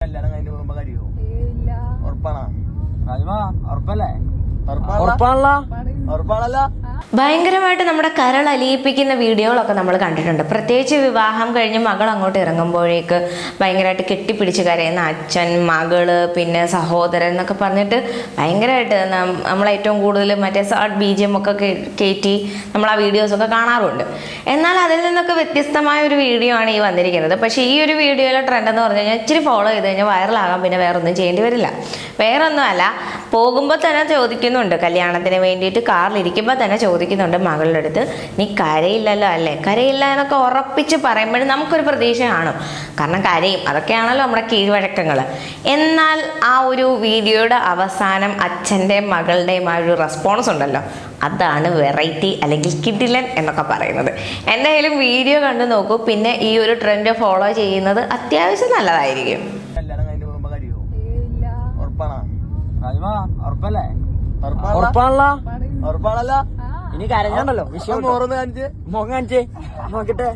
കല്യാണം കഴിഞ്ഞ് പോകുമ്പോ കരയോ? ഇല്ല. ഉറപ്പാണോ? രാജ്മ ഉറപ്പല്ലേ? ഉറപ്പാണല്ലോ? ഉറപ്പാണല്ലോ? ഭയങ്കരമായിട്ട് നമ്മുടെ കരൾ അലിയിപ്പിക്കുന്ന വീഡിയോകളൊക്കെ നമ്മൾ കണ്ടിട്ടുണ്ട്. പ്രത്യേകിച്ച് വിവാഹം കഴിഞ്ഞ് മകൾ അങ്ങോട്ട് ഇറങ്ങുമ്പോഴേക്ക് ഭയങ്കരമായിട്ട് കെട്ടിപ്പിടിച്ച് കരയുന്ന അച്ഛൻ, മകള്, പിന്നെ സഹോദരൻ എന്നൊക്കെ പറഞ്ഞിട്ട് ഭയങ്കരമായിട്ട് നമ്മളേറ്റവും കൂടുതൽ മറ്റേ സാഡ് BGM ഒക്കെ കയറ്റി നമ്മൾ ആ വീഡിയോസൊക്കെ കാണാറുണ്ട്. എന്നാൽ അതിൽ നിന്നൊക്കെ വ്യത്യസ്തമായ ഒരു വീഡിയോ ആണ് ഈ വന്നിരിക്കുന്നത്. പക്ഷേ ഈ ഒരു വീഡിയോയിലെ ട്രെൻഡ് എന്ന് പറഞ്ഞു കഴിഞ്ഞാൽ ഇച്ചിരി ഫോളോ ചെയ്ത് കഴിഞ്ഞാൽ വൈറലാകാം, പിന്നെ വേറൊന്നും ചെയ്യേണ്ടി വരില്ല. വേറൊന്നുമല്ല, പോകുമ്പോൾ തന്നെ ചോദിക്കുന്നുണ്ട്, കല്യാണത്തിന് വേണ്ടിയിട്ട് കാറിലിരിക്കുമ്പോൾ തന്നെ ചോദിക്കുന്നുണ്ട് മകളുടെ അടുത്ത്, നീ കരയില്ലല്ലോ അല്ലേ? കരയില്ല എന്നൊക്കെ ഉറപ്പിച്ച് പറയുമ്പോഴും നമുക്കൊരു പ്രതീക്ഷ കാണും. കാരണം കരയും, അതൊക്കെയാണല്ലോ നമ്മുടെ കീഴ്വഴക്കങ്ങൾ. എന്നാൽ ആ ഒരു വീഡിയോയുടെ അവസാനം അച്ഛൻ്റെയും മകളുടെയും ആ ഒരു റെസ്പോൺസ് ഉണ്ടല്ലോ, അതാണ് വെറൈറ്റി അല്ലെങ്കിൽ കിടിലൻ എന്നൊക്കെ പറയുന്നത്. എന്തായാലും വീഡിയോ കണ്ടു നോക്കൂ. പിന്നെ ഈ ഒരു ട്രെൻഡ് ഫോളോ ചെയ്യുന്നത് അത്യാവശ്യം നല്ലതായിരിക്കും. കല്യാണം കഴിഞ്ഞ് പോകുമ്പോ കരയോ? ഇല്ല. ഉറപ്പാണോ? രാജ്മ ഉറപ്പല്ലേ? ഉറപ്പാണല്ലോ? ഉറപ്പാണല്ലോ? ആ. ഇനി കരഞ്ഞാണ്ടല്ലോ മോറൊന്ന് കാണിച്ച് മുഖം കാണിച്ചേ നോക്കട്ടെ.